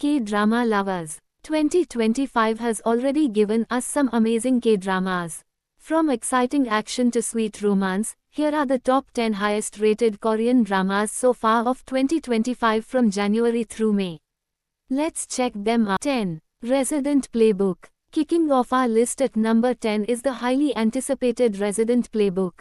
K-drama lovers, 2025 has already given us some amazing K-dramas. From exciting action to sweet romance, here are the top 10 highest-rated Korean dramas so far of 2025 from January through May. Let's check them out. 10. Resident Playbook. Kicking off our list at number 10 is the highly anticipated Resident Playbook.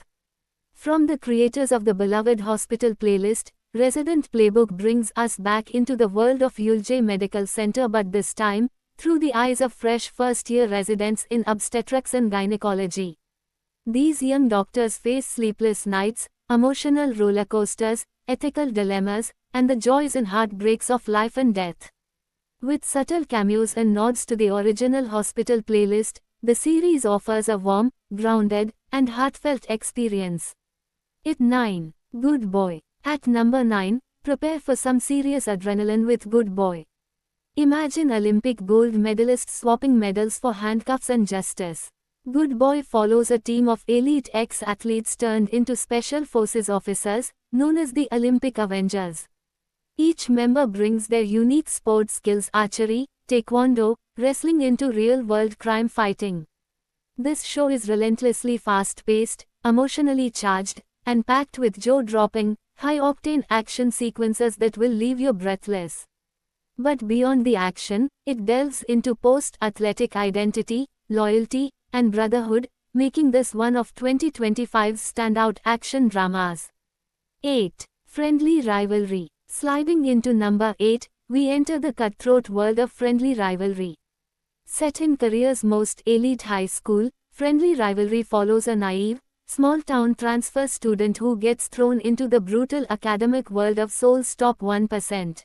From the creators of the beloved Hospital playlist, Resident Playbook brings us back into the world of Yulje Medical Center, but this time, through the eyes of fresh first-year residents in obstetrics and gynecology. These young doctors face sleepless nights, emotional roller coasters, ethical dilemmas, and the joys and heartbreaks of life and death. With subtle cameos and nods to the original Hospital playlist, the series offers a warm, grounded, and heartfelt experience. 9. Good Boy. At number 9, prepare for some serious adrenaline with Good Boy. Imagine Olympic gold medalists swapping medals for handcuffs and justice. Good Boy follows a team of elite ex-athletes turned into special forces officers, known as the Olympic Avengers. Each member brings their unique sports skills: archery, taekwondo, wrestling into real-world crime fighting. This show is relentlessly fast-paced, emotionally charged, and packed with jaw-dropping, high-octane action sequences that will leave you breathless. But beyond the action, it delves into post-athletic identity, loyalty, and brotherhood, making this one of 2025's standout action dramas. 8. Friendly Rivalry. Sliding into number 8, we enter the cutthroat world of Friendly Rivalry. Set in Korea's most elite high school, Friendly Rivalry follows a naive, small-town transfer student who gets thrown into the brutal academic world of Seoul's top 1%.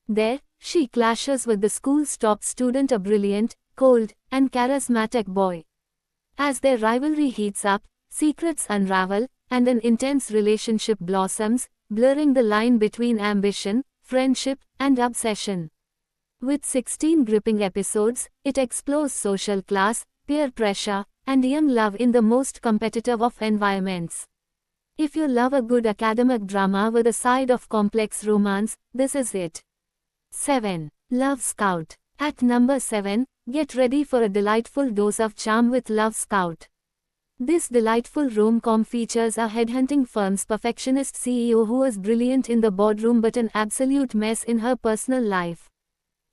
There, she clashes with the school's top student, a brilliant, cold, and charismatic boy. As their rivalry heats up, secrets unravel, and an intense relationship blossoms, blurring the line between ambition, friendship, and obsession. With 16 gripping episodes, it explores social class, peer pressure, and young love in the most competitive of environments. If you love a good academic drama with a side of complex romance, this is it. 7. Love Scout. At number 7, get ready for a delightful dose of charm with Love Scout. This delightful rom-com features a headhunting firm's perfectionist CEO who is brilliant in the boardroom but an absolute mess in her personal life.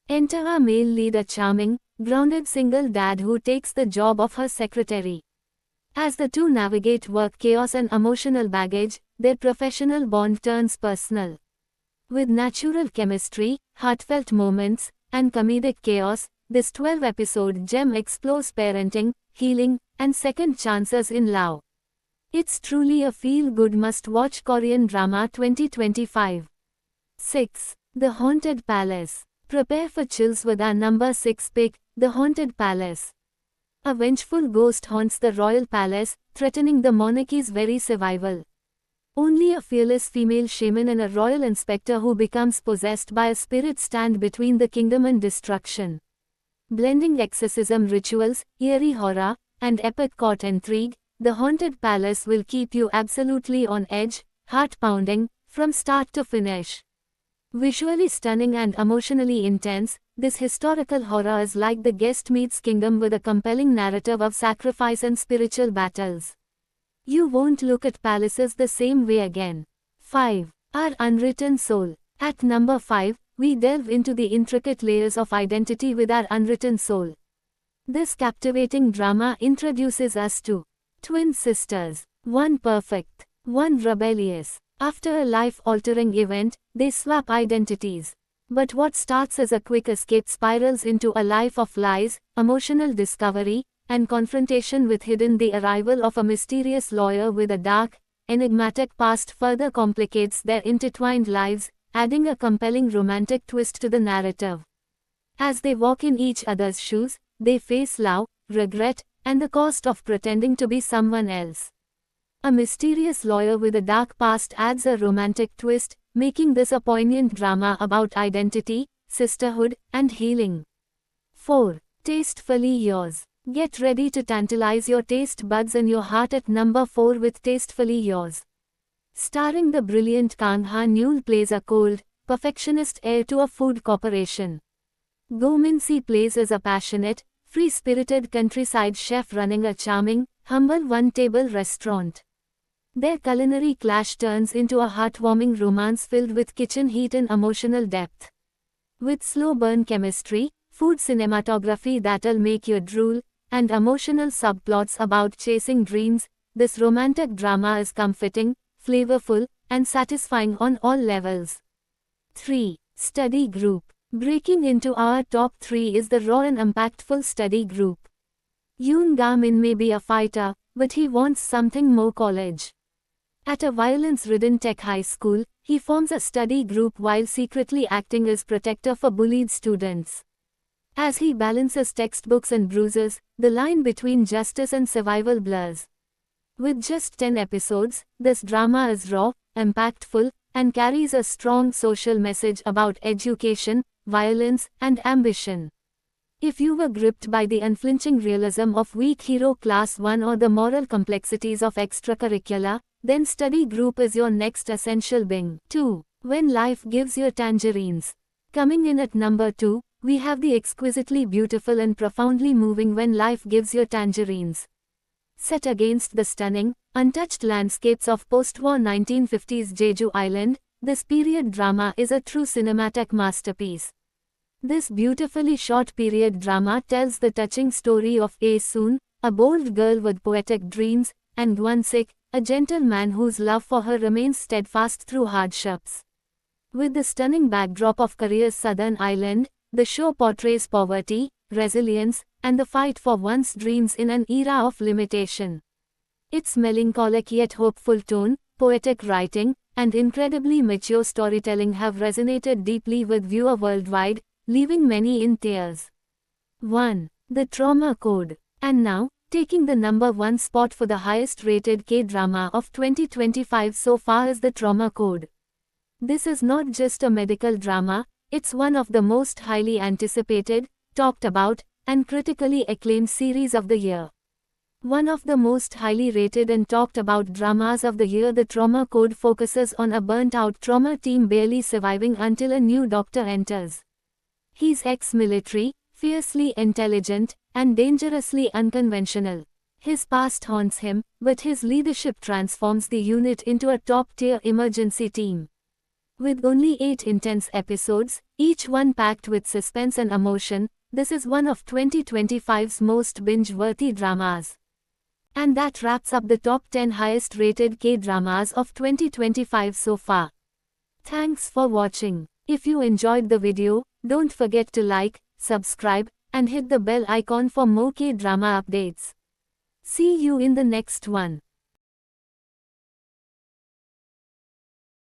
Enter our male lead, a charming, grounded single dad who takes the job of her secretary. As the two navigate work chaos and emotional baggage, their professional bond turns personal. With natural chemistry, heartfelt moments, and comedic chaos, this 12-episode gem explores parenting, healing, and second chances in love. It's truly a feel-good must-watch Korean drama 2025. 6. The Haunted Palace. Prepare for chills with our number 6 pick, The Haunted Palace. A vengeful ghost haunts the royal palace, threatening the monarchy's very survival. Only a fearless female shaman and a royal inspector who becomes possessed by a spirit stand between the kingdom and destruction. Blending exorcism rituals, eerie horror, and epic court intrigue, The Haunted Palace will keep you absolutely on edge, heart-pounding, from start to finish. Visually stunning and emotionally intense, this historical horror is like The Guest meets Kingdom with a compelling narrative of sacrifice and spiritual battles. You won't look at palaces the same way again. 5. Our Unwritten Soul. At number 5, we delve into the intricate layers of identity with Our Unwritten Soul. This captivating drama introduces us to twin sisters, one perfect, one rebellious. After a life-altering event, they swap identities. But what starts as a quick escape spirals into a life of lies, emotional discovery, and confrontation with the arrival of a mysterious lawyer with a dark, enigmatic past further complicates their intertwined lives, adding a compelling romantic twist to the narrative. As they walk in each other's shoes, they face love, regret, and the cost of pretending to be someone else. A mysterious lawyer with a dark past adds a romantic twist, making this a poignant drama about identity, sisterhood, and healing. 4. Tastefully Yours. Get ready to tantalize your taste buds and your heart at number 4 with Tastefully Yours. Starring the brilliant Kang Ha-neul plays a cold, perfectionist heir to a food corporation. Go Min-si plays as a passionate, free-spirited countryside chef running a charming, humble one-table restaurant. Their culinary clash turns into a heartwarming romance filled with kitchen heat and emotional depth. With slow burn chemistry, food cinematography that'll make you drool, and emotional subplots about chasing dreams, this romantic drama is comforting, flavorful, and satisfying on all levels. 3. Study Group. Breaking into our top 3 is the raw and impactful study group. Yoon Ga-min may be a fighter, but he wants something more college. At a violence-ridden tech high school, he forms a study group while secretly acting as protector for bullied students. As he balances textbooks and bruises, the line between justice and survival blurs. With just 10 episodes, this drama is raw, impactful, and carries a strong social message about education, violence, and ambition. If you were gripped by the unflinching realism of Weak Hero Class 1 or the moral complexities of extracurricular, then Study Group is your next essential binge. 2. When Life Gives You Tangerines. Coming in at number 2, we have the exquisitely beautiful and profoundly moving When Life Gives You Tangerines. Set against the stunning, untouched landscapes of post-war 1950s Jeju Island, this period drama is a true cinematic masterpiece. This beautifully shot period drama tells the touching story of Ae-soon, a bold girl with poetic dreams, and Gwon-sik, a gentleman whose love for her remains steadfast through hardships. With the stunning backdrop of Korea's southern island, the show portrays poverty, resilience, and the fight for one's dreams in an era of limitation. Its melancholic yet hopeful tone, poetic writing, and incredibly mature storytelling have resonated deeply with viewers worldwide, leaving many in tears. 1. The Trauma Code. And now, taking the number 1 spot for the highest rated K-drama of 2025 so far is The Trauma Code. This is not just a medical drama, it's one of the most highly anticipated, talked about, and critically acclaimed series of the year. One of the most highly rated and talked about dramas of the year, The Trauma Code focuses on a burnt-out trauma team barely surviving until a new doctor enters. He's ex-military, fiercely intelligent, and dangerously unconventional. His past haunts him, but his leadership transforms the unit into a top-tier emergency team. With only 8 intense episodes, each one packed with suspense and emotion, this is one of 2025's most binge-worthy dramas. And that wraps up the top 10 highest-rated K-dramas of 2025 so far. Thanks for watching. If you enjoyed the video, don't forget to like, subscribe, and hit the bell icon for more K-drama updates. See you in the next one.